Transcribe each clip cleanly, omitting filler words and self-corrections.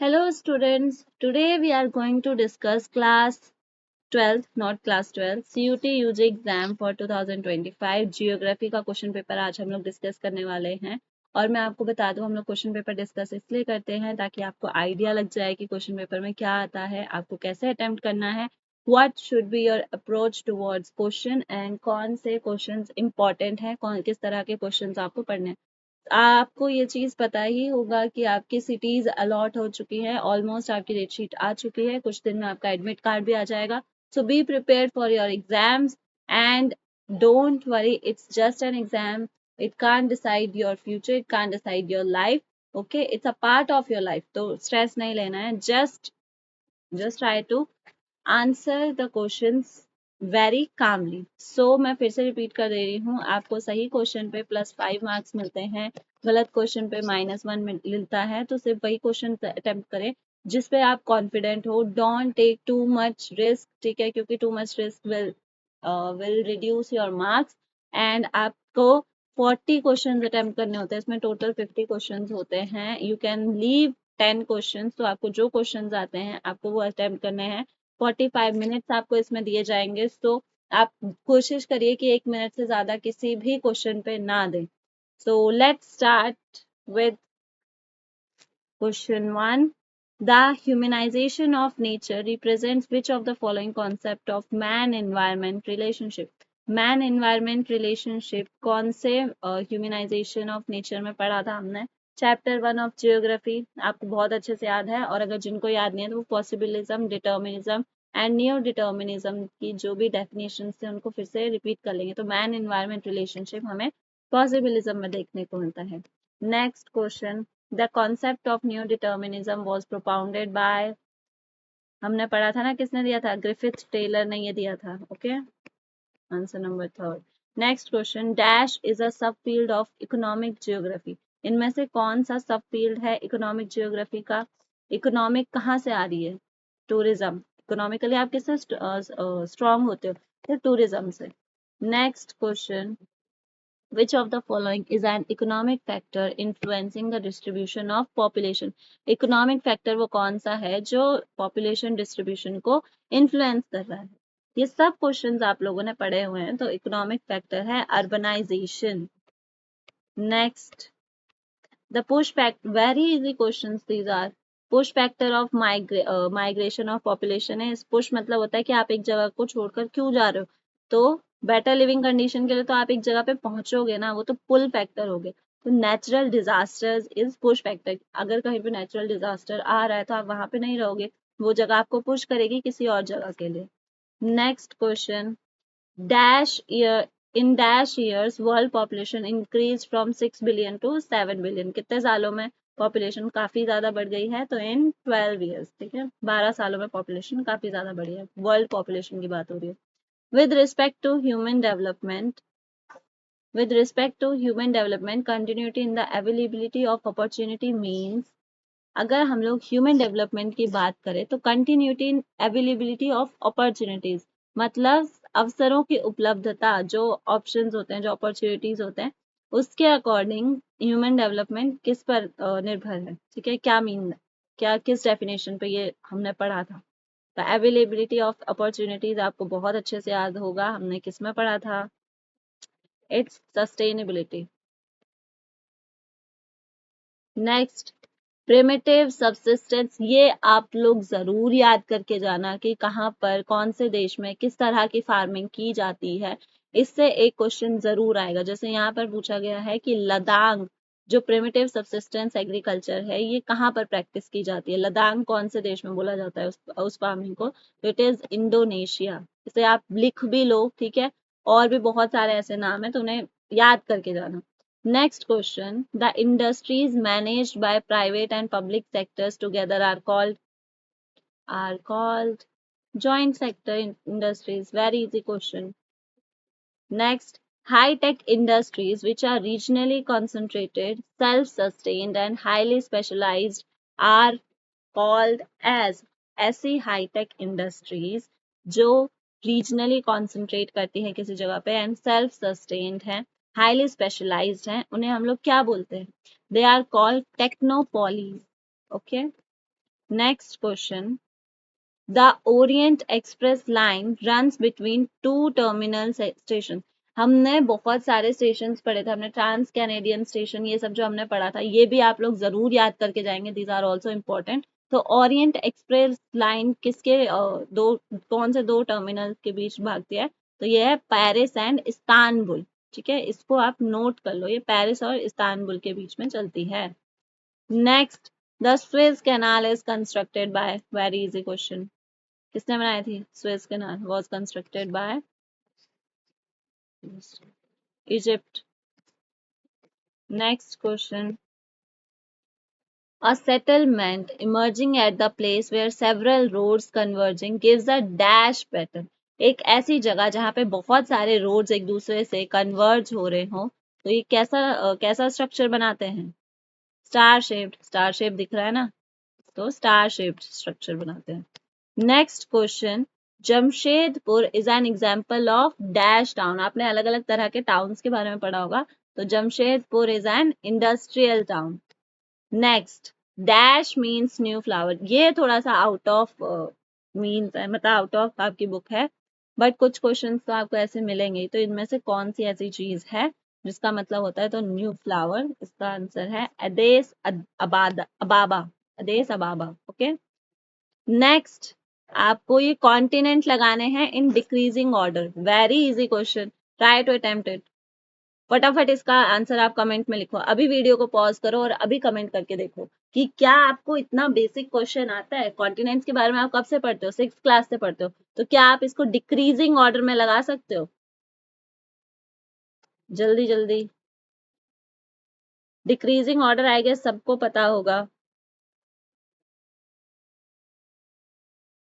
Hello students, today we are going to discuss class 12th, not class 12, CUT UG exam for 2025 geography का question paper आज हम लोग discuss करने वाले हैं। और मैं आपको बता दूं हम लोग क्वेश्चन पेपर डिस्कस इसलिए करते हैं ताकि आपको आइडिया लग जाए कि क्वेश्चन पेपर में क्या आता है, आपको कैसे अटेम्प्ट करना है, what should be your approach towards question and कौन से क्वेश्चंस इंपॉर्टेंट हैं, कौन किस तरह के क्वेश्चंस आपको पढ़ने हैं। आपको ये चीज़ पता ही होगा कि आपकी सिटीज़ अलॉट हो चुकी है, ऑलमोस्ट आपकी डेट शीट आ चुकी है, कुछ दिन में आपका एडमिट कार्ड भी आ जाएगा। So be prepared for your exams and don't worry, it's just an exam, it can't decide your future, it can't decide your life, okay, it's a part of your life. तो stress नहीं लेना है, just try to answer the questions very calmly. So मैं फिर से repeat कर दे रही हूँ, आपको सही क्वेश्चन पे +5 मार्क्स मिलते हैं, गलत क्वेश्चन पे -1 मिलता है। तो सिर्फ वही क्वेश्चन अटेम्प्ट करें जिस पे आप कॉन्फिडेंट हो। Don't take too much risk, ठीक है, क्योंकि too much risk will reduce your marks. And आपको 40 क्वेश्चन अटेम्प्ट करने होते हैं, इसमें टोटल 50 क्वेश्चन होते हैं। यू कैन लीव 10 क्वेश्चन, तो आपको जो क्वेश्चन आते हैं आपको वो अटेम्प्ट करने हैं। 45 मिनट्स आपको इसमें दिए जाएंगे। सो आप कोशिश करिए कि 1 मिनट से ज्यादा किसी भी क्वेश्चन पे ना दें। So let's start with question 1। The humanization of nature represents which of the following concept of man-environment relationship? Man-environment relationship कौन से humanization of nature में पढ़ा था हमने? चैप्टर 1 ऑफ जियोग्राफी आपको बहुत अच्छे से याद है, और अगर जिनको याद नहीं है तो वो possibilism, determinism and neo determinism की जो भी डेफिनेशन थे उनको फिर से रिपीट कर लेंगे। तो मैन एनवायरमेंट रिलेशनशिप हमें पॉसिबिलिज्म में देखने को मिलता है। Next question, the concept of new determinism was propounded bye, हमने पढ़ा था ना, किसने दिया था? ग्रिफिथ टेलर ने ये दिया था। Okay, answer number 3। Next question, dash is a सब फील्ड ऑफ इकोनॉमिक जियोग्राफी। इनमें से कौन सा सब फील्ड है इकोनॉमिक जियोग्राफी का? इकोनॉमिक कहाँ से आ रही है? टूरिज्म। इकोनॉमिकली आप किससे स्ट्रॉन्ग होते हो? टूरिज्म से। Next question, which of the following is an economic factor influencing the distribution of population? economic factor वो कौन सा है जो population distribution को influence कर रहा है? ये सब क्वेश्चंस आप लोगों ने पढ़े हुए हैं। तो इकोनॉमिक फैक्टर है urbanization. Next, the push factor, very easy questions these are. push factor of migration of population है। इस push मतलब होता है कि आप एक जगह को छोड़कर क्यों जा रहे हो। तो बेटर लिविंग कंडीशन के लिए तो आप एक जगह पे पहुंचोगे ना, वो तो पुल फैक्टर हो गए। तो natural disasters is push factor. अगर कहीं पे नेचुरल डिजास्टर आ रहा है तो आप वहां पे नहीं रहोगे, वो जगह आपको पुश करेगी किसी और जगह के लिए। Next question, dash year in dash years world population increased from 6 billion to 7 billion। कितने सालों में पॉपुलेशन काफी ज्यादा बढ़ गई है? तो इन 12 years, ठीक है, 12 सालों में पॉपुलेशन काफी ज्यादा बढ़ी है। वर्ल्ड पॉपुलेशन की बात हो रही है। with respect to human development with respect to human development continuity in the availability of opportunity means, अगर हम लोग ह्यूमन डेवलपमेंट की बात करें तो continuity in availability of opportunities, मतलब अवसरों की उपलब्धता, जो ऑप्शंस होते हैं, जो अपॉर्चुनिटीज होते हैं, उसके अकॉर्डिंग ह्यूमन डेवलपमेंट किस पर निर्भर है। ठीक है, क्या मीन, क्या किस डेफिनेशन पे ये हमने पढ़ा था? तो अवेलेबिलिटी ऑफ अपॉर्चुनिटीज आपको बहुत अच्छे से याद होगा, हमने किस में पढ़ा था? It's sustainability. Next, primitive subsistence, ये आप लोग जरूर याद करके जाना कि कहाँ पर, कौन से देश में किस तरह की फार्मिंग की जाती है। इससे एक क्वेश्चन जरूर आएगा। जैसे यहाँ पर पूछा गया है कि लद्दाख, जो प्रिमिटिव सबसिस्टेंस एग्रीकल्चर है, ये कहाँ पर प्रैक्टिस की जाती है? लद्दाख कौन से देश में बोला जाता है उस फार्मिंग को? तो इट इज इंडोनेशिया। इसे आप लिख भी लो, ठीक है, और भी बहुत सारे ऐसे नाम है तो उन्हें याद करके जाना। Next question. The industries managed by private and public sectors together are called joint sector industries. Very easy question. Next, high-tech industries which are regionally concentrated, self-sustained and highly specialized are called as, ऐसी high-tech industries जो regionally concentrate करती हैं किसी जगह पे and self-sustained हैं, highly specialized हैं, उन्हें हम लोग क्या बोलते हैं? They are called technopolis. Okay. Next question, the Orient express line runs between two terminal station. हमने बहुत सारे स्टेशन पढ़े थे, हमने ट्रांस कैनेडियन स्टेशन, ये सब जो हमने पढ़ा था, ये भी आप लोग जरूर याद करके जाएंगे, दीज आर ऑल्सो इम्पोर्टेंट। तो ओरिएंट एक्सप्रेस लाइन किसके दो, कौन से दो टर्मिनल के बीच भागती है? तो ये है पेरिस एंड इस्तांबुल। ठीक है, इसको आप नोट कर लो, ये पेरिस और इस्तांबुल के बीच में चलती है। Next, the Suez canal is constructed by, very easy question, किसने बनाई थी? Suez canal was constructed by Egypt. Next question, a settlement emerging at the place where several roads converging gives a dash pattern। एक ऐसी जगह जहां पे बहुत सारे रोड्स एक दूसरे से कन्वर्ज हो रहे हो, तो ये कैसा स्ट्रक्चर बनाते हैं? स्टार शेप्ड, स्टार शेप दिख रहा है ना, तो स्टार शेप्ड स्ट्रक्चर बनाते हैं। Next question, Jamshedpur is an example of dash town. आपने अलग अलग तरह के टाउन्स के बारे में पढ़ा होगा, तो Jamshedpur is an industrial town. Next, dash means new flower, ये थोड़ा सा आउट ऑफ मीन्स है, मतलब आउट ऑफ आपकी बुक है, बट कुछ क्वेश्चंस तो आपको ऐसे मिलेंगे, तो इनमें से कौन सी ऐसी चीज है जिसका मतलब होता है तो न्यू फ्लावर? इसका आंसर है अदेस अबाबा, अदेस अबाबा। ओके, नेक्स्ट, आपको ये कॉन्टिनेंट लगाने हैं in decreasing order, very easy question, try to attempt it. फटाफट इसका आंसर आप कमेंट में लिखो, अभी वीडियो को पॉज करो और अभी कमेंट करके देखो कि क्या आपको इतना बेसिक क्वेश्चन आता है। कॉन्टिनेंट्स के बारे में आप कब से पढ़ते हो? 6th क्लास से पढ़ते हो, तो क्या आप इसको डिक्रीजिंग ऑर्डर में लगा सकते हो? जल्दी जल्दी, डिक्रीजिंग ऑर्डर आई गेस सबको पता होगा।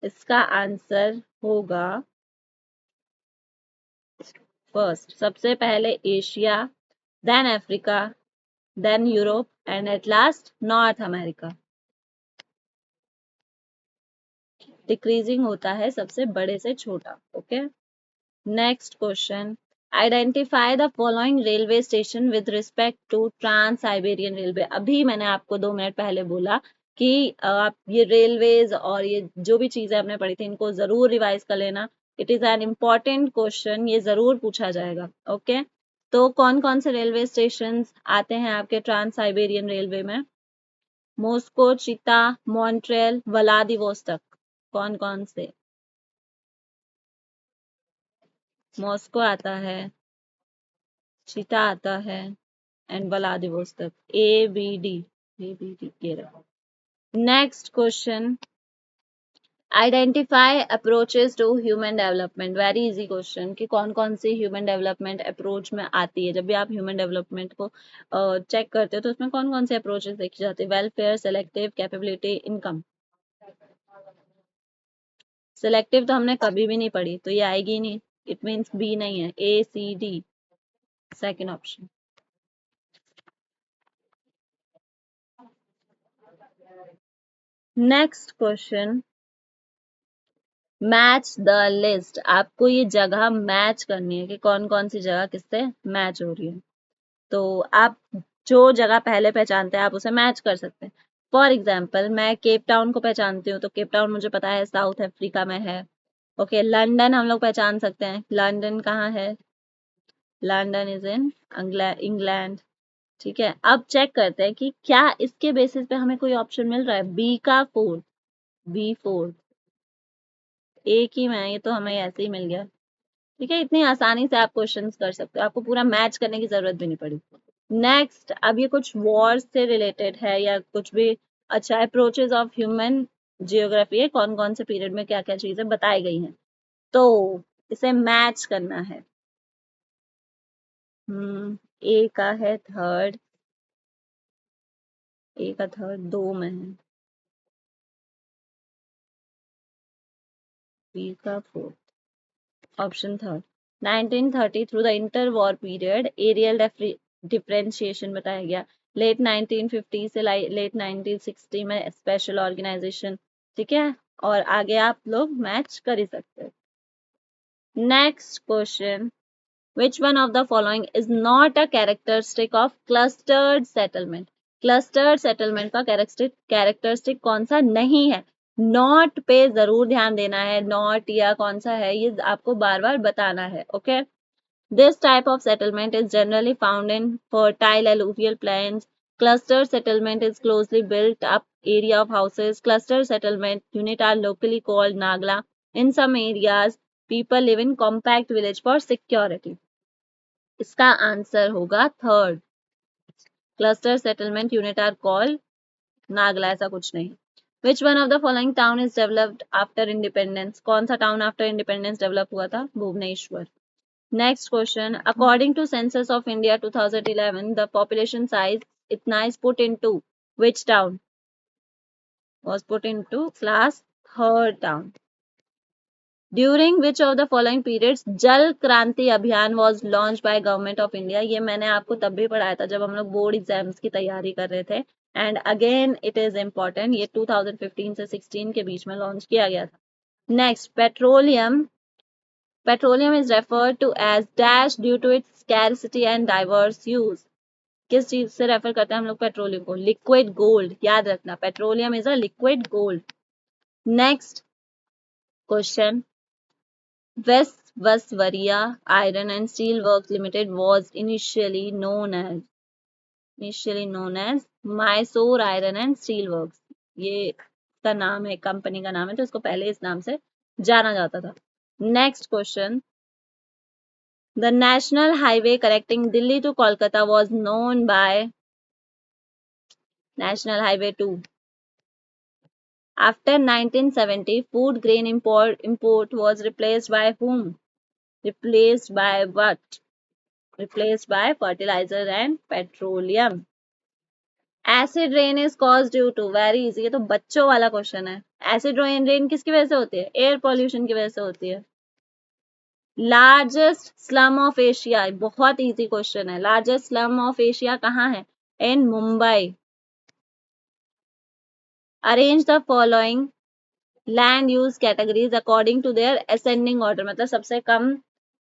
इसका आंसर होगा फर्स्ट, सबसे पहले Asia, then Africa, then Europe and at last North America. Decreasing होता है सबसे बड़े से छोटा। Okay, next question, identify the following railway station with respect to trans Siberian railway. अभी मैंने आपको 2 मिनट पहले बोला कि आप ये रेलवेज और ये जो भी चीजें आपने पढ़ी थी इनको जरूर रिवाइज कर लेना, it is an important question, ये जरूर पूछा जाएगा। ओके, तो कौन कौन से रेलवे स्टेशन आते हैं आपके ट्रांस साइबेरियन रेलवे में? मॉस्को, चिता, मॉन्ट्रियल, व्लादिवोस्तोक, कौन कौन से? मॉस्को आता है, चीता आता है एंड व्लादिवोस्तोक, ABD ये रहा। Next question, identify approaches to human development, very easy question, कि कौन कौन सी ह्यूमन डेवलपमेंट अप्रोच में आती है? जब भी आप ह्यूमन डेवलपमेंट को चेक करते हो तो उसमें कौन कौन से अप्रोचेस देखी जाती है? Welfare, selective, capability, income. Selective तो हमने कभी भी नहीं पढ़ी, तो ये आएगी नहीं, इट मीन्स बी नहीं है, ACD, second option. Next question, match the list. आपको ये जगह मैच करनी है कि कौन कौन सी जगह किससे मैच हो रही है, तो आप जो जगह पहले पहचानते हैं आप उसे मैच कर सकते हैं। फॉर एग्जाम्पल, मैं केप टाउन को पहचानती हूँ, तो केप टाउन मुझे पता है साउथ अफ्रीका में है। ओके, लंदन हम लोग पहचान सकते हैं, लंदन कहाँ है? London is in England. ठीक है, अब चेक करते हैं कि क्या इसके बेसिस पे हमें कोई ऑप्शन मिल रहा है। बी का फोर्थ, B4, एक ही में, ये तो हमें ऐसे ही मिल गया। ठीक है, इतनी आसानी से आप क्वेश्चंस कर सकते हो, आपको पूरा मैच करने की जरूरत भी नहीं पड़ी। नेक्स्ट, अब ये कुछ वॉर से रिलेटेड है या कुछ भी, अच्छा, अप्रोचेस ऑफ ह्यूमन जियोग्राफी है, कौन कौन से पीरियड में क्या क्या चीजें बताई गई हैं, तो इसे मैच करना है। ए का है थर्ड, ए का थर्ड 2 में है, बी का fourth, option third. 1930 through the inter war period areal differentiation बताया गया। लेट 1950 से लेट 1960 में स्पेशल ऑर्गेनाइजेशन। ठीक है, और आगे आप लोग मैच कर ही सकते हैं। Next question, which one of the following is not a characteristic of clustered settlement? Cluster settlement का कैरेक्टरिस्टिक कौन सा नहीं है? नॉट पे जरूर ध्यान देना है, नॉट या कौन सा है ये आपको बार बार बताना है। Okay, this type of settlement is generally found in fertile alluvial plains. Cluster settlement is closely built up area of houses. Cluster settlement unit are locally called nagla. In some areas people live in compact village for security. इसका answer होगा third, cluster settlement unit are called Nagla, ऐसा कुछ नहीं। Which one of the following town is developed after independence? कौन सा town after independence develop हुआ था? Bhubaneswar. Next question, according to census of India 2011 the population size इतना is put into which town? was put into class third town. During which of the following periods जल क्रांति अभियान was launched by government of India? ये मैंने आपको तब भी पढ़ाया था जब हम लोग बोर्ड एग्जाम्स की तैयारी कर रहे थे, and again it is important, ये 2015 से 16 के बीच में लॉन्च किया गया था। Next, petroleum is referred to as dash due to its scarcity and diverse use. किस चीज से रेफर करते हैं हम लोग पेट्रोलियम को? लिक्विड गोल्ड, याद रखना, petroleum is a liquid gold. Next question, Westvaria Iron and Steel Works Limited was initially known as Mysore Iron and Steel Works. ये इसका नाम है, कंपनी का नाम है, तो इसको पहले इस नाम से जाना जाता था। Next question, the national highway connecting Delhi to Kolkata was known by National Highway 2. After 1970, food grain import was replaced by whom? Replaced by what? Replaced by fertilizer and petroleum. Acid rain is caused due to, very easy, ये तो बच्चों वाला question है। Acid rain किसकी वजह से होती है? एयर पॉल्यूशन की वजह से होती है। लार्जेस्ट स्लम ऑफ एशिया, बहुत इजी क्वेश्चन है, लार्जेस्ट स्लम ऑफ एशिया कहाँ है? In Mumbai. Arrange the following land use categories according to their ascending order, मतलब सबसे कम,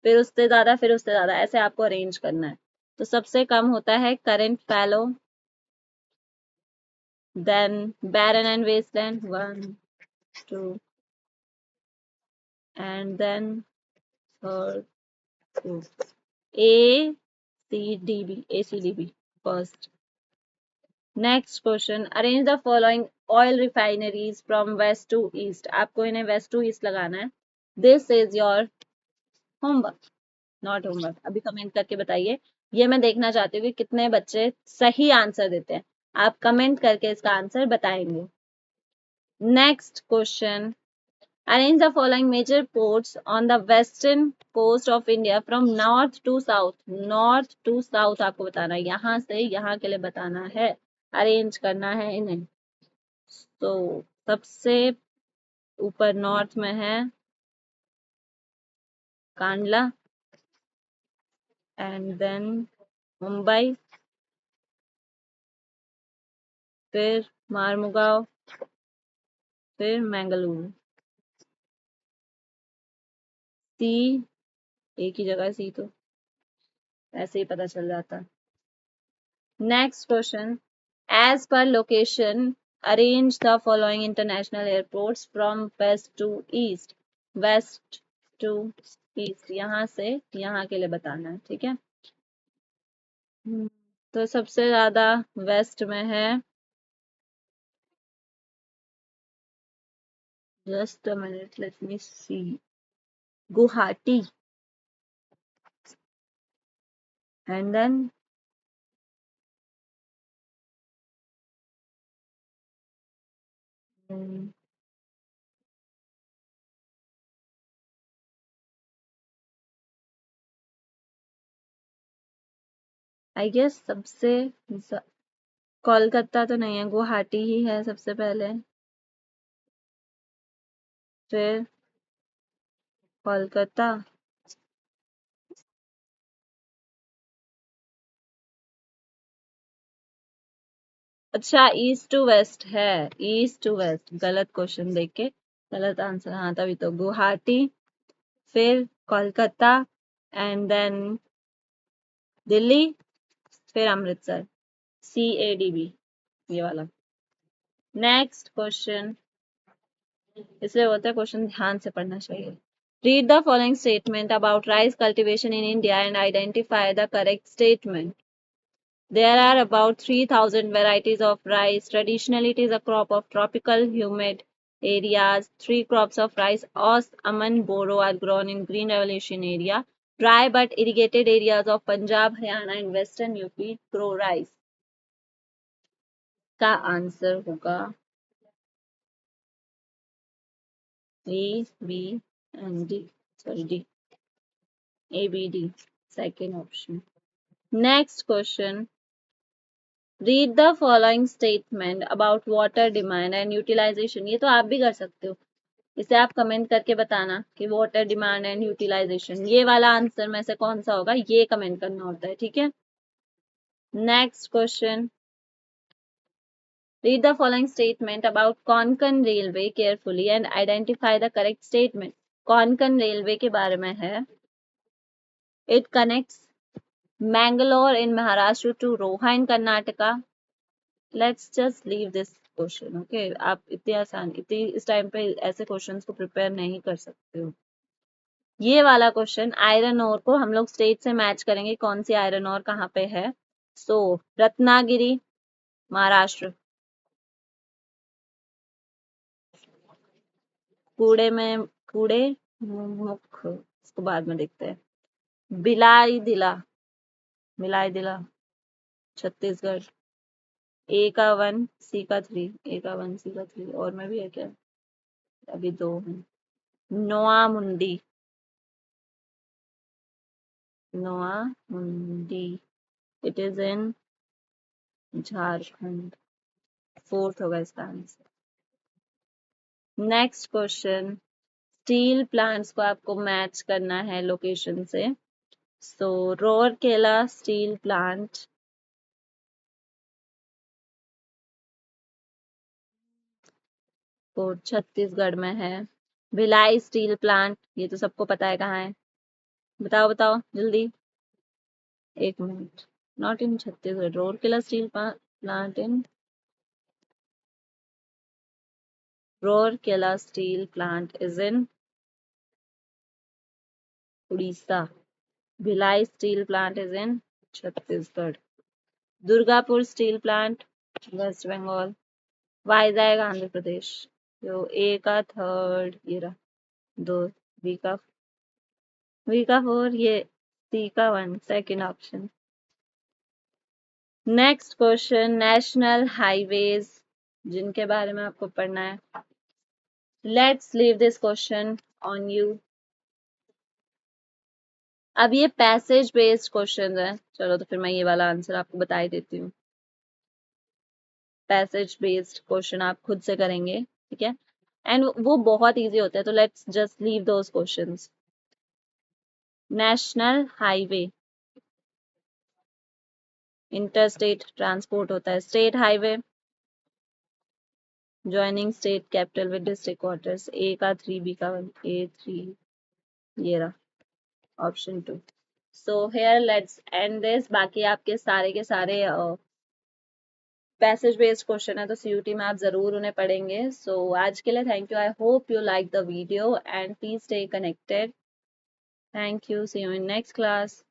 फिर उससे ज्यादा, फिर उससे ज्यादा, ऐसे आपको अरेंज करना है। तो सबसे कम होता है current fallow, then barren and wasteland, 1 2, and then third 2, ACDB first. Next question, arrange the following oil refineries from west to east. आपको इन्हें west to east लगाना है। This is your homework, not homework। अभी comment करके बताइए, ये मैं देखना चाहती हूँ कि कितने बच्चे सही आंसर देते हैं। आप कमेंट करके इसका आंसर बताएंगे। Next question, arrange the following major ports on the western coast of India from north to south. North to south आपको बताना है, यहाँ से यहाँ के लिए बताना है, अरेंज करना है इन्हें। तो सबसे ऊपर नॉर्थ में है कांडला, एंड देन मुंबई, फिर मारमुगाव, फिर मैंगलुरु। सी, एक ही जगह सी, तो ऐसे ही पता चल जाता। Next question, as per location arrange the following international airports from west to east. west to east, यहाँ से यहाँ के लिए बताना है, ठीक है। तो सबसे ज्यादा वेस्ट में है, just a minute, let me see, Guwahati, and then I guess सबसे कोलकाता तो नहीं है, गुवाहाटी ही है सबसे पहले, फिर कोलकाता, अच्छा ईस्ट टू वेस्ट है, ईस्ट टू वेस्ट, गलत क्वेश्चन देख के गलत आंसर, हाँ तभी तो गुवाहाटी, फिर कोलकाता, एंड देन दिल्ली, फिर अमृतसर, CADB। ये वाला। नेक्स्ट क्वेश्चन, इसलिए बोलते हैं क्वेश्चन ध्यान से पढ़ना चाहिए। Read the following statement about rice cultivation in India and identify the correct statement. There are about 3,000 varieties of rice. Traditionally, it is a crop of tropical humid areas. Three crops of rice, Os, Aman, Boro, are grown in Green Revolution area. Dry but irrigated areas of Punjab, Haryana, and Western UP grow rice. का answer होगा A, B, and D. Sorry, D. A, B, D. Second option. Next question. Read the following statement about water demand and utilization. ये तो आप भी कर सकते हो, इसे आप कमेंट करके बताना कि वाटर डिमांड एंड यूटिलाइजेशन, ये वाला आंसर में से कौन सा होगा, ये कमेंट करना होता है, ठीक है। Next question. Read the following statement about Konkan railway carefully and identify the correct statement. Konkan railway के बारे में है, it connects Mangalore in Maharashtra to Roha in Karnataka. Let's just leave this question, okay. आप इतनी आसान, इतनी इस टाइम पे ऐसे क्वेश्चंस को प्रिपेयर नहीं कर सकते हो। ये वाला क्वेश्चन, आयरन ओर को हम लोग स्टेट से मैच करेंगे, कौन सी आयरन ओर कहाँ पे है। सो रत्नागिरी, महाराष्ट्र। कूड़े में कूड़े मुख, इसको बाद में देखते हैं। भिलाई दिला, भिलाई दिला, छत्तीसगढ़। ए का 1, सी का 3, ए का 1, सी का 3, और में भी है क्या, अभी 2 है। नोआ मुंडी, नोआ मुंडी, it is in Jharkhand. Fourth होगा इसका answer. Next question. Steel plants को आपको मैच करना है लोकेशन से। सो रोरकेला स्टील प्लांट तो छत्तीसगढ़ में है। भिलाई स्टील प्लांट, ये तो सबको पता है कहाँ है, बताओ बताओ जल्दी, एक minute. Not in Chhattisgarh, Rourkela steel plant in, Rourkela steel plant is in Orissa. Bhilai steel plant is in Chhattisgarh. Durgapur steel plant West Bengal. Vizag Andhra Pradesh. तो ए का 3rd, ये रहा 2, बी का 4, ये सी का 1, second option. Next question. National highways जिनके बारे में आपको पढ़ना है, let's leave this question on you. अब ये पैसेज बेस्ड क्वेश्चन है, चलो तो फिर मैं ये वाला आंसर आपको बता ही देती हूँ। पैसेज बेस्ड क्वेश्चन आप खुद से करेंगे, ठीक है, एंड वो बहुत इजी होता है, तो let's just leave those questions. National highway, interstate transport होता है। State highway, joining state capital with district quarters. A का 3, बी का 1, A3, ये रहा option 2। So here let's end this. बाकी आपके सारे के सारे पैसेज बेस्ड क्वेश्चन है, तो सीयूटी में आप जरूर उन्हें पढ़ेंगे। सो आज के लिए thank you. I hope you like the video and please stay connected. Thank you, see you in next class.